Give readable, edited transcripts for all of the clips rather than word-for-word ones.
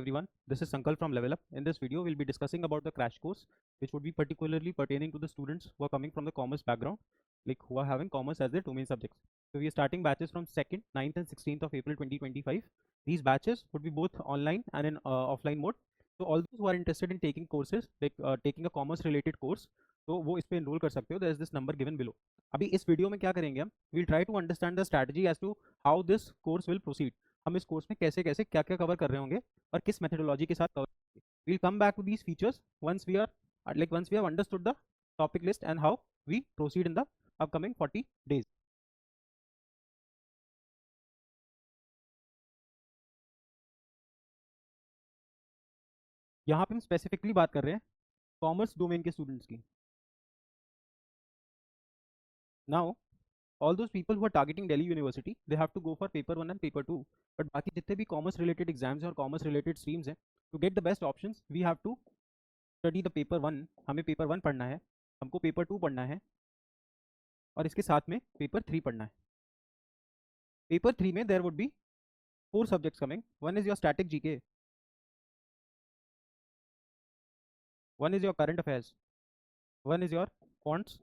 everyone, this is Sankal from Level Up. In this video, we'll be discussing about the crash course, which would be particularly pertaining to the students who are coming from the commerce background, like who are having commerce as their domain subjects. So we are starting batches from 2nd, 9th and 16th of April 2025. These batches would be both online and in offline mode. So all those who are interested in taking courses, like taking a commerce related course, तो वो इस पे enroll कर सकते हो. There is this number given below. अभी इस video में क्या करेंगे हम? We'll try to understand the strategy as to how this course will proceed. हम इस कोर्स में कैसे कैसे क्या क्या कवर कर रहे होंगे और किस मेथडोलॉजी के साथ कवर करेंगे. We'll come back to these features once we have understood the topic list and how we proceed in the upcoming 40 days. यहाँ पे हम स्पेसिफिकली बात कर रहे हैं कॉमर्स डोमेन के स्टूडेंट्स की. Now all those people who are targeting Delhi University, they have to go for paper 1 and paper 2. But बाकी जितने भी commerce related exams हैं और commerce related streams हैं, to get the best options, we have to study the paper 1. हमें paper 1 पढ़ना है, हमको paper 2 पढ़ना है और इसके साथ में paper 3 पढ़ना है. Paper 3 में there would be 4 subjects coming. One is your static GK, one is your current affairs, one is your quants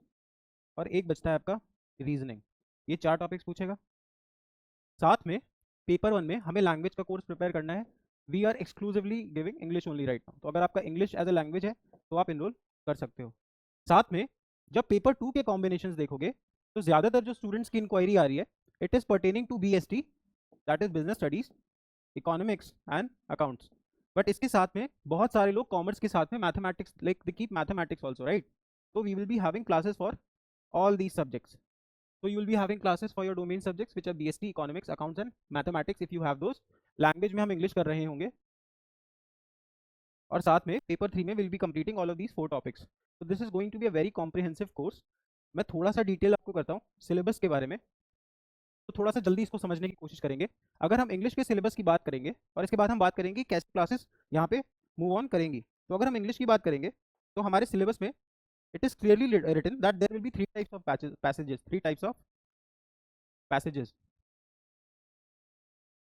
और एक बचता है आपका रीजनिंग. ये 4 टॉपिक्स पूछेगा. साथ में पेपर 1 में हमें लैंग्वेज का कोर्स प्रिपेयर करना है. We are exclusively giving English only right now. तो अगर आपका इंग्लिश एज अ लैंग्वेज है तो आप इनरोल कर सकते हो. साथ में जब पेपर 2 के कॉम्बिनेशंस देखोगे तो ज़्यादातर जो स्टूडेंट्स की इंक्वायरी आ रही है, it is pertaining to BST, that is business studies, economics and accounts. But इसके साथ में बहुत सारे लोग कॉमर्स के साथ में mathematics, like they keep mathematics also, right. तो we will be having classes for all these subjects. So you will be having classes for your domain subjects which are BST, economics, accounts and mathematics if you have those. Language में हम English कर रहे होंगे और साथ में paper 3 में will be completing all of these 4 topics. So this is going to be a very comprehensive course. मैं थोड़ा सा डिटेल आपको करता हूँ सिलेबस के बारे में, तो थोड़ा सा जल्दी इसको समझने की कोशिश करेंगे. अगर हम इंग्लिश के सिलेबस की बात करेंगे और इसके बाद हम बात करेंगे कैसे क्लासेस यहाँ पे मूव ऑन करेंगी. तो अगर हम इंग्लिश की बात करेंगे तो हमारे सिलेबस में it is clearly written that there will be 3 types of passages. 3 types of passages.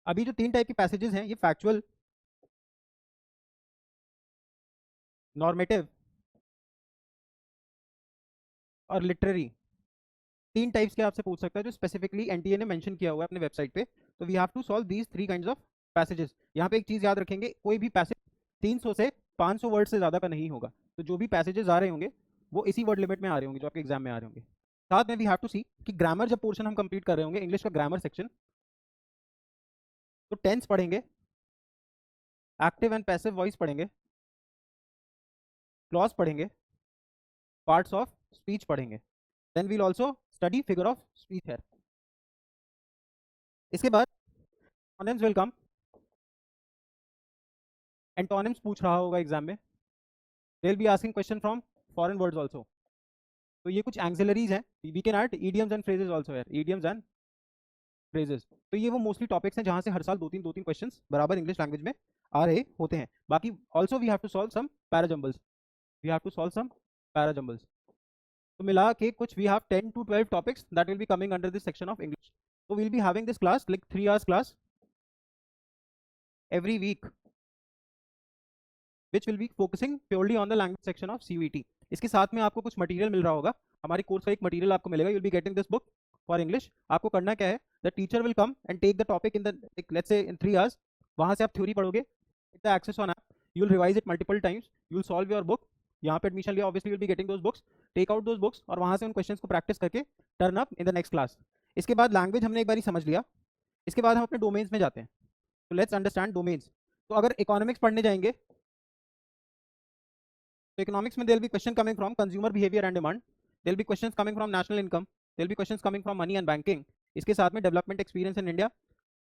अभी जो 3 टाइप की पैसेजेस हैं, ये फैक्चुअल, नॉर्मेटिव और लिटरेरी. 3 टाइप्स के आपसे पूछ सकता है जो स्पेसिफिकली एनटीए ने मेंशन किया हुआ है अपने वेबसाइट पे. तो we have to solve these 3 kinds of passages. यहाँ पे एक चीज याद रखेंगे, कोई भी पैसेज 300 से 500 वर्ड से ज्यादा का नहीं होगा. तो जो भी पैसेजेस आ रहे होंगे वो इसी वर्ड लिमिट में आ रहे होंगे जो आपके एग्जाम में आ रहे होंगे. साथ में वी हैव टू सी कि ग्रामर जब पोर्शन हम कंप्लीट कर रहे होंगे, इंग्लिश का ग्रामर सेक्शन, तो टेंस पढ़ेंगे, एक्टिव एंड पैसिव वॉइस पढ़ेंगे, क्लॉज पढ़ेंगे, पार्ट्स ऑफ स्पीच पढ़ेंगे. Then we'll also study figure of speech है. इसके बाद एंटोनिम्स विल कम. एंटोनिम्स पूछ रहा होगा एग्जाम में. They will be asking question from foreign words also. तो ये कुछ एक्सिलरीज हैं. We can add idioms and phrases also है, idioms एंड फ्रेजेस. तो ये वो मोस्टली टॉपिक्स हैं जहां से हर साल 2-3 क्वेश्चंस बराबर इंग्लिश लैंग्वेज में आ रहे होते हैं. बाकी also we have to solve some parajumbles. We have to solve some parajumbles. तो मिला के कुछ we have 10 to 12 topics that will be coming under this section of English. तो we'll be having this class like 3 hours class every week which will be focusing purely on the language section of CUET. इसके साथ में आपको कुछ material मिल रहा होगा. हमारे course का एक मटेरियल आपको मिलेगा. You will be getting this book for English. आपको करना क्या है, the teacher will come and take the topic in the let's say in 3 hours. वहां से आप थ्योरी पढ़ोगे, the access on app, you will revise it multiple times, you will solve your book. यहाँ पे एडमिशन लिया, obviously will be getting those books, take out those books और वहां से उन क्वेश्चंस को प्रैक्टिस करके turn up in the next class. इसके बाद लैंग्वेज हमने एक बार समझ लिया. इसके बाद हम अपने डोमेन्स में जाते हैं. तो लेट्स अंडरस्टैंड डोमेन्स. तो अगर इकोनॉमिक्स पढ़ने जाएंगे तो इकोनॉमिक्स में there will be question coming from consumer behaviour and demand, there will be questions coming from national income, there will be questions coming from money and banking. इसके साथ में development experience in India,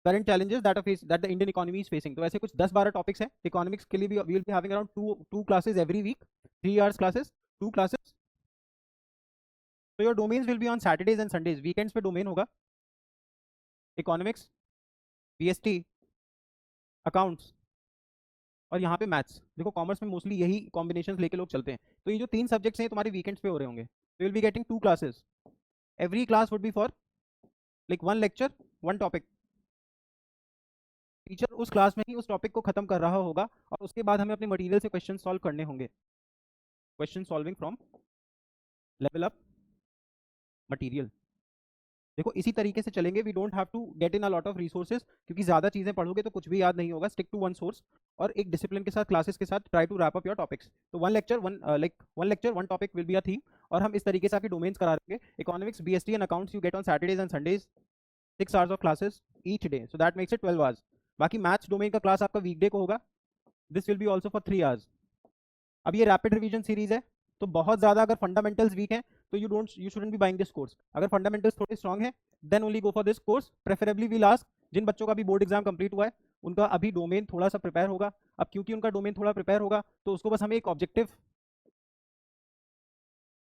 current challenges that the Indian economy is facing. तो ऐसे कुछ 10-12 topics हैं economics के लिए. भी we will be having around 2 classes every week, 3 hours classes, 2 classes. तो your domains will be on Saturdays and Sundays. Weekends पे domain होगा इकोनॉमिक्स, BST, अकाउंट्स और यहाँ पे मैथ्स. देखो कॉमर्स में मोस्टली यही कॉम्बिनेशंस लेके लोग चलते हैं. तो ये जो 3 सब्जेक्ट्स हैं तुम्हारे वीकेंड्स पे हो रहे होंगे. तो will be getting 2 classes. Every class would be for like 1 lecture, 1 topic. Teacher उस क्लास में ही उस टॉपिक को खत्म कर रहा होगा और उसके बाद हमें अपने मटेरियल से क्वेश्चन सॉल्व करने होंगे। Question solving from level up material. देखो इसी तरीके से चलेंगे, we don't have to get in a lot of resources, क्योंकि ज्यादा चीजें पढ़ोगे तो कुछ भी याद नहीं होगा। स्टिक टू वन सोर्स और एक डिसिप्लिन के साथ, क्लासेस के साथ try to wrap up your topics. तो one lecture one topic will be a theme, और हम इस तरीके से आपके डोमेन्स करा देंगे। Economics, BST and accounts you get on Saturdays and Sundays, 6 hours of classes each day, so that makes it 12 hours. बाकी मैथ्स डोमेन का क्लास आपका वीकडे को होगा, this will be also for 3 hours। अब ये रैपिड रिवीजन सीरीज है, तो बहुत ज्यादा अगर फंडामेंटल्स वीक हैं तो you shouldn't be buying this course. अगर फंडामेंटल्स थोड़े स्ट्रॉन्ग हैं then only go for this course. Preferably we last जिन बच्चों का भी बोर्ड एग्जाम कंप्लीट हुआ है उनका अभी डोमेन थोड़ा सा प्रिपेयर होगा। अब क्योंकि उनका डोमेन थोड़ा प्रिपेयर होगा तो उसको बस हमें एक ऑब्जेक्टिव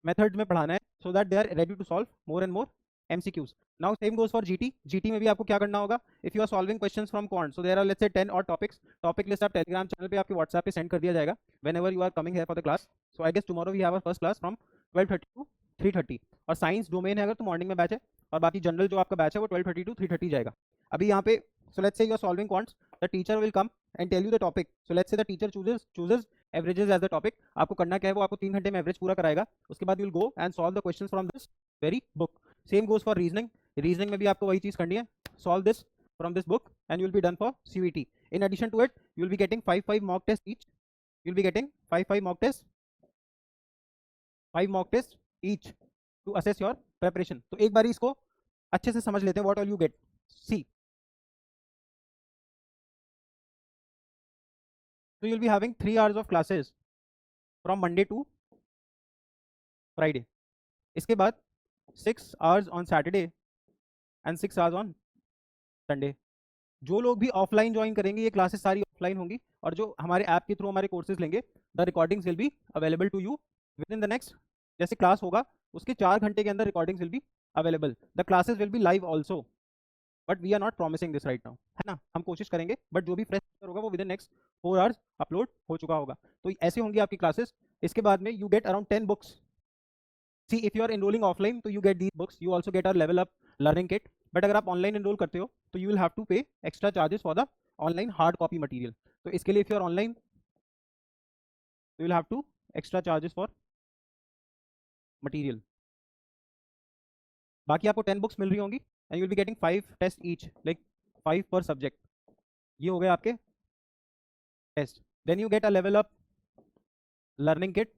मेथड में पढ़ाना है, so that they are ready to solve more and more MCQs. Now same goes for GT. GT में भी आपको क्या करना होगा, if you are solving questions from quant, so there are let's say 10 or topics. Topic list आप Telegram channel पे आपके WhatsApp पे send कर दिया जाएगा whenever you are coming here for the class. So I guess tomorrow we have our first class from 12:30 to 3:30. और science domain है अगर तो मॉर्निंग में बैच है, और बाकी जनरल जो आपका बैच है वो 12:30 to 3:30 जाएगा। अभी यहाँ पे so let's say you are solving quants, the teacher will come and tell you the topic. So let's say the teacher chooses averages as the topic. आपको करना क्या है, वो आपको 3 घंटे में एवरेज पूरा कराएगा। उसके बाद you will go and solve the questions from this very book. Same goes for reasoning. Reasoning में भी आपको वही चीज करनी है, solve this from this book and you will be done for CVT. In addition to it you will be getting 5 mock test each, you will be getting 5 mock test each to assess your preparation. तो एक बार इसको अच्छे से समझ लेते हैं, what all you get. See, so you'll be having 3 hours of classes from Monday to Friday. इसके बाद 6 hours on Saturday and 6 hours on Sunday. जो लोग भी ऑफलाइन ज्वाइन करेंगे ये क्लासेस सारी ऑफलाइन होंगी, और जो हमारे ऐप के थ्रू हमारे कोर्सेज लेंगे the recordings will be available to you within the next, जैसे क्लास होगा उसके 4 घंटे के अंदर recordings will be available. The classes will be live also, but we are not promising this right now, है ना। हम कोशिश करेंगे, बट जो भी फ्रेश होगा वो with in next 4 hours upload हो चुका होगा। तो ऐसे होंगी आपकी क्लासेस। इसके बाद में you get around 10 books. See, if you are enrolling offline तो you get these books, you also get our level up learning kit. But अगर आप ऑनलाइन एनरोल करते हो तो you will have to pay extra charges for the online hard copy material. तो इसके लिए if you are online you will have to extra charges for material. बाकी आपको 10 बुक्स मिल रही होंगी and you will be getting 5 test each, like 5 पर subject. ये हो गए आपके test. Then you get a level up learning kit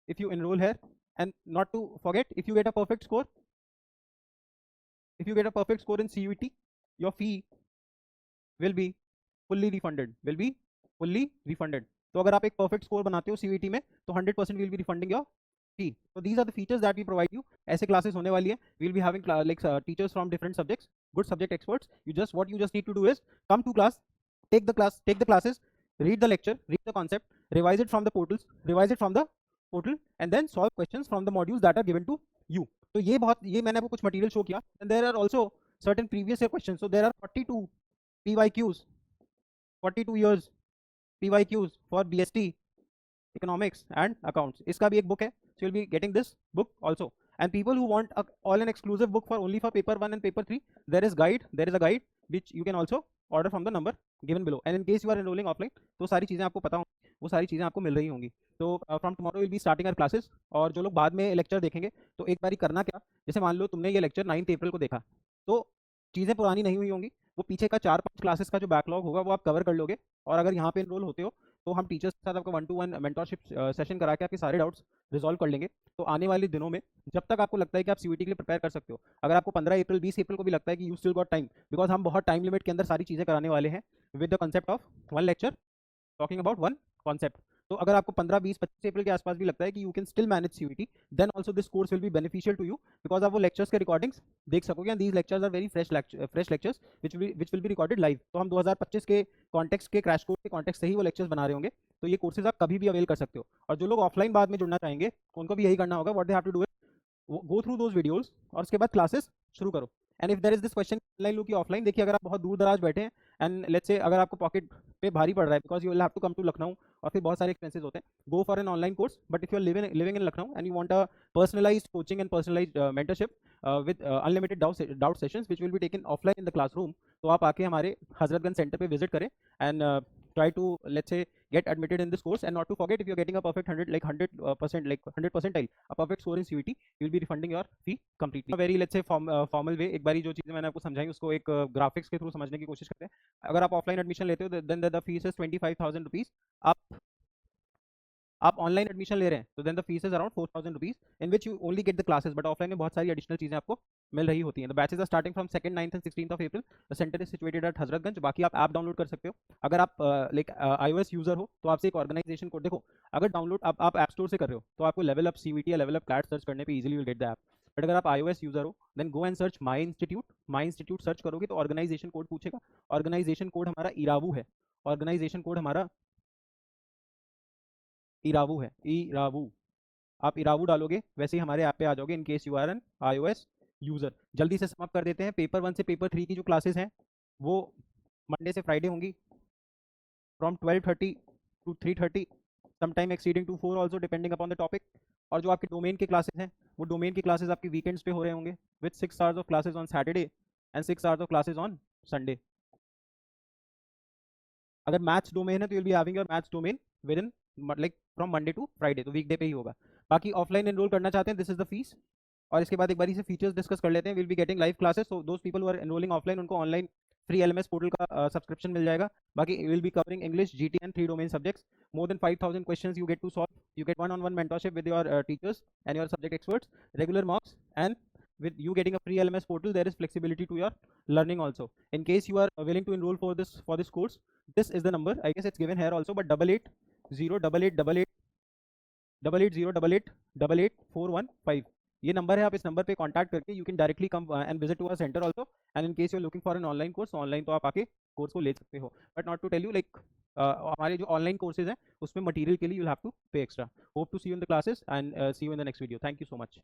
if you enroll here, and not to forget, if you get a perfect score, in CUET, your fee will be fully refunded. तो अगर आप एक perfect score बनाते हो CUET में तो 100% we will be refunding your fee. So these are the features that we provide you. ऐसे classes होने वाली है, we will be having teachers from different subjects, good subject experts. What you just need to do is come to class, take the classes, read the lecture, read the concept, revise it from the portal, and then solve questions from the modules that are given to you. तो ये मैंने आपको कुछ material show किया, and there are also certain previous year questions. So there are 42 PYQs, 42 years PYQs for BST, economics and accounts. इसका भी एक book है, so you'll be getting this book also. And people who want all an exclusive book for only for paper 1 and paper 3, there is a guide which you can also order from the number given below. And in case you are enrolling offline, तो सारी चीज़ें आपको पता होंगी, वो सारी चीज़ें आपको मिल रही होंगी। तो from tomorrow will be starting our classes. और जो लोग बाद में लेक्चर देखेंगे तो एक बारी करना क्या, जैसे मान लो तुमने ये लेक्चर 9 अप्रैल को देखा तो चीज़ें पुरानी नहीं हुई होंगी, वो पीछे का 4-5 क्लासेस का जो बैकलॉग होगा वो आप कवर कर लोगे। और अगर यहाँ पे एनरोल होते हो तो हम टीचर्स के साथ आपका 1-to-1 मेंटरशिप सेशन करा के आपके सारे डाउट्स रिजॉल्व कर लेंगे। तो आने वाले दिनों में जब तक आपको लगता है कि आप CUET के लिए प्रिपेयर कर सकते हो, अगर आपको 15 अप्रैल 20 अप्रैल को भी लगता है कि you still got time, because हम बहुत टाइम लिमिट के अंदर सारी चीज़ें कराने वाले हैं with the concept of 1 lecture talking about 1 concept. तो अगर आपको 15, 20, 25 अप्रैल के आसपास भी लगता है कि you can still manage CUET, then also this course will be beneficial to you, because आप वो लेक्चर्स के रिकॉर्डिंग्स देख सकोगे। And these lectures are very fresh lectures which will be recorded live. तो हम 2025 के कॉन्टेक्स्ट के क्रैश कोर्स के कॉन्टेक्स्ट से ही वो लेक्चर्स बना रहे होंगे। तो ये कोर्सेज आप कभी भी अवेल कर सकते हो। और जो लोग ऑफलाइन बाद में जुड़ना चाहेंगे उनको भी यही करना होगा, what they have to do is go through those videos और उसके बाद क्लासेस शुरू करो। And if there is this question online लो कि ऑफलाइन, देखिए अगर आप बहुत दूर दराज बैठे हैं एंड लेट्स से अगर आपको पॉकेट पे भारी पड़ रहा है because you will have to come to Lucknow और फिर बहुत सारे एक्सपेंसेस होते हैं, go for an online course. But if you are living in Lucknow and you want a personalized coaching and personalized mentorship with unlimited doubt sessions which will be taken offline in the classroom, तो आप आके हमारे Hazratganj centre पे visit करें and try to let's say get admitted in this course. And not to forget, if you're getting a perfect 100 like 100% like 100 percentile a perfect score in CVT, you will be refunding your fee completely. A very let's say formal way, एक बारी जो चीज़ें मैंने आपको समझाई उसको एक graphics के थ्रू समझने की कोशिश करते हैं. अगर आप ऑफलाइन एडमिशन लेते हो then the fees is 25,000 rupees. आप ऑनलाइन एडमिशन ले रहे हैं तो then the fees is around 4,000 rupees in which you only get the classes, but offline में बहुत सारी एडिशनल चीजें आपको मिल रही होती हैं. The batches are starting from 2nd, 9th and 16th of April. The centre is situated at Hazratganj. बाकी आप ऐप डाउनलोड कर सकते हो. अगर आप लाइक iOS यूजर हो तो आपसे एक ऑर्गेनाइजेशन कोड देखो, अगर डाउनलोड आप ऐप स्टोर से कर रहे हो तो आपको लेवल अप सीवीटी या लेवल अप क्लैट सर्च करने पे easily will get the app. But अगर आप iOS यूजर हो then go and search my institute search करोगे तो ऑर्गेनाइजेशन कोड पूछेगा. ऑर्गेनाइजेशन कोड हमारा इरावू है. ऑर्गेनाइजेशन कोड हमारा इरावू है. इरावू. आप इरावू डालोगे वैसे ही हमारे ऐप पे आ जाओगे in case you are an iOS user. जल्दी से समाप्त कर देते हैं. पेपर 1 से पेपर 3 की जो क्लासेस हैं वो मंडे से फ्राइडे होंगी from 12:30 to 3:30, sometime exceeding to 4 also depending upon the topic. और जो आपके डोमेन के क्लासेस हैं वो डोमेन की क्लासेस आपकी वीकेंड्स पे हो रहे होंगे with 6 hours of classes on Saturday and 6 hours of classes on Sunday. अगर मैथ्स डोमेन है तो you will be having your maths domain within like from Monday to Friday, तो वीकडे पे ही होगा. बाकी ऑफलाइन एनरोल करना चाहते हैं, दिस इज द फीस. और इसके बाद एक बारी से फीचर्स डिस्कस कर लेते हैं. Will be getting live classes, so those people who are enrolling offline उनको ऑनलाइन फ्री LMS पोर्टल का सब्सक्रिप्शन मिल जाएगा. बाकी will be covering English, GT and 3 domain subjects. More than 5,000 questions you get to solve. You get one-on-one mentorship with your teachers and your subject experts, regular mocks, and with you getting a free LMS portal, there is flexibility to your learning also. In case you are willing to enroll for this course, this is the number. I guess it's given here also, but 88088808080415. ये number है. आप इस number पे contact करके you can directly come and visit to our centre also. And in case you are looking for an online course, online तो आप आके course को ले सकते हो. But not to tell you like हमारे जो ऑनलाइन कोर्सेज हैं उसमें मटेरियल के लिए you have to pay extra. Hope to see you in the classes and see you in the next video. Thank you so much.